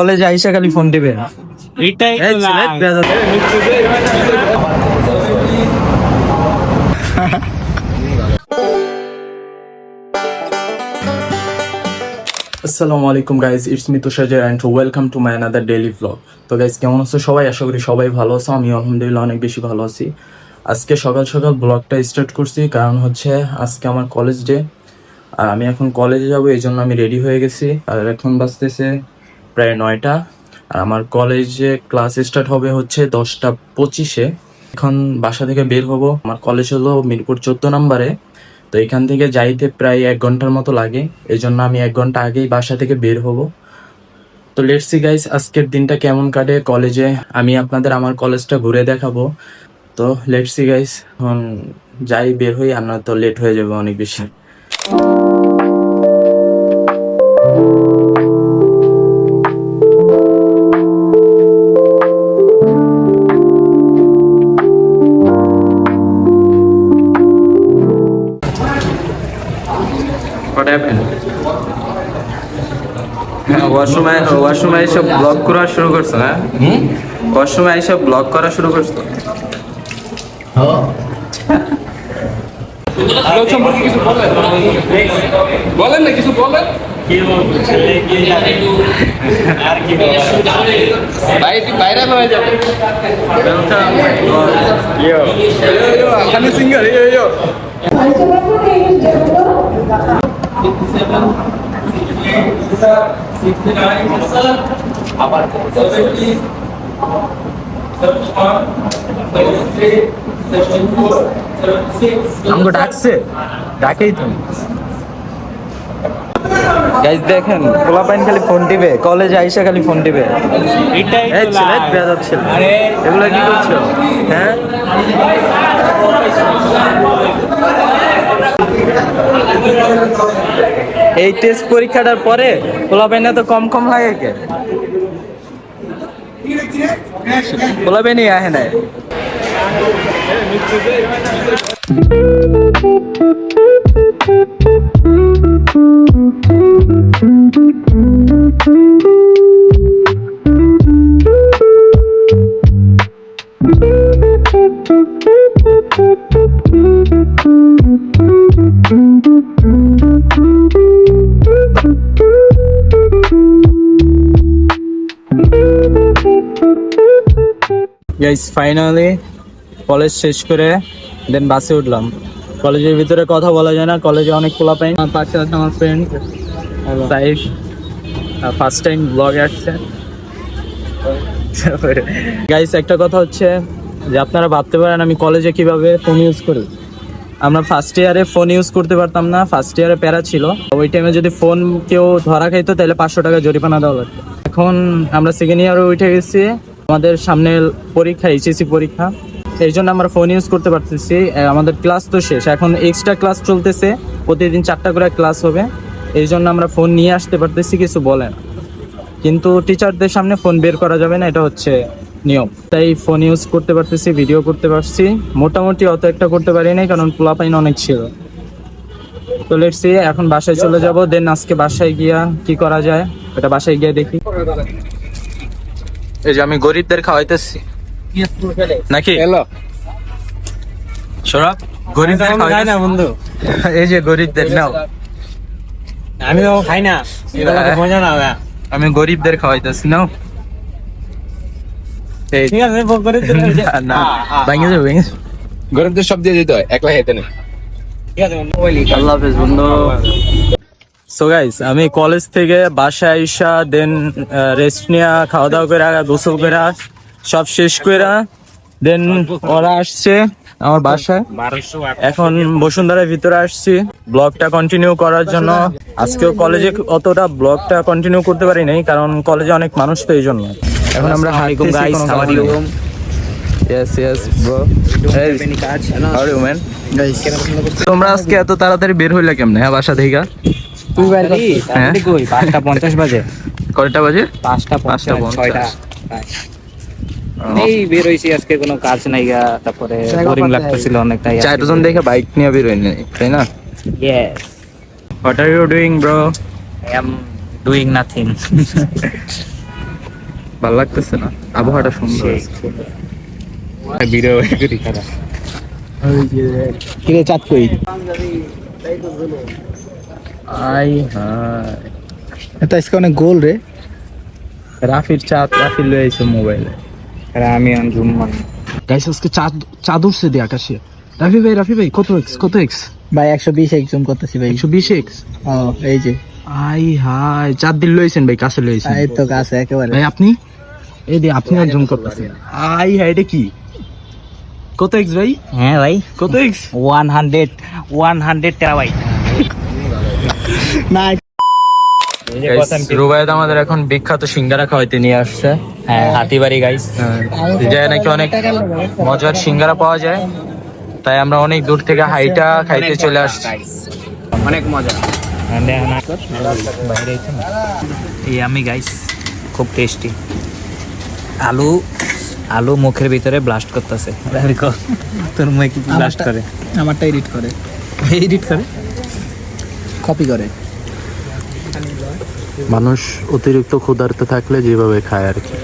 কলেজে আইসা খালি ফোন দিবে। এটাই তো লাভ। আসসালামু আলাইকুম guys, it's me Tushar and welcome to my another daily vlog. তো গাইস, কেমন আছো সবাই? আশা করি সবাই ভালো আছো। আমি আলহামদুলিল্লাহ অনেক বেশি ভালো আছি। আজকে সকাল সকাল ব্লগটা স্টার্ট করছি, কারণ হচ্ছে আজকে আমার কলেজ ডে। আর আমি এখন কলেজে যাব, এই জন্য আমি রেডি হয়ে গেছি। আর এখন বাজতেছে প্রায় 9টা। আর আমার কলেজে ক্লাস স্টার্ট হবে হচ্ছে 10টা 25-এ। এখন বাসা থেকে বের হব। আমার কলেজ হলো মিরপুর 14 নম্বরে। তো এখান থেকে যাইতে প্রায় 1 ঘন্টার মতো লাগে, এই জন্য আমি 1 ঘন্টা আগেই বাসা থেকে বের হব। তো লেটস সি গাইস, আজকের দিনটা কেমন কাটে কলেজে আমি আপনাদের আমার কলেজটা ঘুরে দেখাবো। তো লেটস সি গাইস, এখন যাই, বের হই, আমরা তো লেট হয়ে যাবে অনেক বেশি। What happened? ওয়াশরুমে এসব ব্লগ করা শুরু করছো না? ওয়াশরুমে এসব ব্লগ করা শুরু করছো? লোক সম্পর্কে কিছু বলেন না, কিছু বলেন। ভাইরাল হয়ে যাবে। আমি সিঙ্গার আবার আমাকে ডাকছে, ডাকেই তো। গাইস দেখেন, পোলাপাইন খালি ফোন টিপে, কলেজে আইসা খালি ফোন টিপে। এটাই এই ছেলে বেয়াদব ছেলে, এগুলো কি করছো? হ্যাঁ, এই টেস্ট পরীক্ষাটার পরে পোলাপাইনে তো কম কম লাগে কে? পোলাপাইনই আহে নাই। গাইস ফাইনালি কলেজ শেষ করে দেন বাসে উঠলাম। কলেজের ভিতরে কথা বলা যায় না, কলেজে অনেক পোলাপাইন। আমার পাশে আছে আমার ফ্রেন্ড সাইফ, ফার্স্ট টাইম ব্লগে আসছে। গাইস একটা কথা হচ্ছে যে আপনারা ভাবতে পারেন আমি কলেজে কিভাবে ফোন ইউজ করি। আমরা ফার্স্ট ইয়ারে ফোন ইউজ করতে পারতাম না, ফার্স্ট ইয়ারে প্যারা ছিল। ওই টাইমে যদি ফোন কেউ ধরা খাইতো তাহলে 500 টাকা জরিমানা দেওয়া লাগতো। এখন আমরা সেকেন্ড ইয়ারে উঠে গেছি, আমাদের সামনে পরীক্ষা, এইচএসসি পরীক্ষা, এই জন্য আমরা ফোন ইউজ করতে পারতেছি। আমাদের ক্লাস তো শেষ, এখন এক্সট্রা ক্লাস চলতেছে, প্রতিদিন 4টা করে ক্লাস হবে, এই জন্য আমরা ফোন নিয়ে আসতে পারতেছি, কিছু বলে না। কিন্তু টিচারদের সামনে ফোন বের করা যাবে না, এটা হচ্ছে নিয়ম। তাই ফোন ইউজ করতে পারতেছি, ভিডিও করতে পারছি, মোটামুটি অত একটা করতে পারি নাই কারণ পোলাপাইন অনেক ছিল। তো লেটস সি, এখন বাসায় চলে যাব, দেন আজকে বাসায় গিয়া কি করা যায় এটা বাসায় গিয়ে দেখি। এই যে আমি গরিবদের খাওয়াইতেছি নাকি সরব, গরিবদের খাই না বন্ধু। এই যে গরিবদের নাও, আমিও খাই না, মজা না। আমি গরিবদের খাওয়াইতেছি, নাও। ঠিক আছে, না ভাঙে যাবে, ভেঙে যাবে। গরিবদের সব দিয়ে দিতে হয়, একলা খেতে নেই। ঠিক আছে বন্ধু, আল্লাহ হাফেজ বন্ধু। সো গাইস, আমি কলেজ থেকে বাসায় আইসা দেন রেস্ট নিয়া, খাওয়া দাওয়া করে, গোসল করে, সব শেষ করে দেন ওরা আসছে আমার বাসায়। এখন বসুন্ধরার ভিতরে আসছি ব্লগটা কন্টিনিউ করার জন্য। আজকেও কলেজে অতটা ব্লগটা কন্টিনিউ করতে পারি নাই কারণ কলেজে অনেক মানুষ, তো এই জন্য। এখন আমরা তোমরা আজকে এত তাড়াতাড়ি বের হইলা কেমনে? হ্যাঁ, বাসা থেকে তুই বাইরে কই? 5:50 বাজে। কয়টা বাজে? 5:50 এই বের হইছি, আজকে কোনো কাজ নাই গা, তারপরে বোরিং লাগতেছিল অনেক, তাই 4জন দেখে বাইক নিয়ে বের হইনি, তাই না? Yes. What are you doing, bro? I am doing nothing. ভালো লাগতেছে না, আবহাওয়াটা সুন্দর। ভিডিও করি খারাপ। কিরে চাঁদ কই? আই হাই, এটা আজকে অনেক গোল রে। রাফির চাঁদ, রাফির লয়ে আইছে মোবাইলে। আরে আমি জুম মান। গাইস আজকে চাঁদ উঠছে দিয়ে আকাশে। রাফি ভাই কত এক্স? ভাই 120 একজন করতেছি ভাই। 120 এক্স। ও এই যে আই হাই, চাঁদ দিল লইছেন ভাই, কাছে লইছেন এই তো কাছে একেবারে। ভাই। আপনি এই দিয়ে আপনি একজন করতেছেন। আই হাই, এটা কি? কত এক্স ভাই? হ্যাঁ ভাই কত এক্স? 100 টেরাবাইট। না রুবাইদ আমাদের এখন বিখ্যাত সিঙ্গারা খাওয়াইতে নিয়ে আসছে। হ্যাঁ হাতিবাড়ি গাইস। যে নাকি অনেক মজার সিঙ্গারা পাওয়া যায়, তাই আমরা অনেক দূর থেকে হাইটা খাইতে চলে আসছি। অনেক মজা। এই আমি গাইস খুব টেস্টি। আলু মুখের ভিতরে ব্লাস্ট করতেছে। তোর মুখে কি ব্লাস্ট করে? আমারটা এডিট করে। কপি করে। মানুষ অতিরিক্ত ক্ষুধার্ত থাকলে যেভাবে খায় আর কি।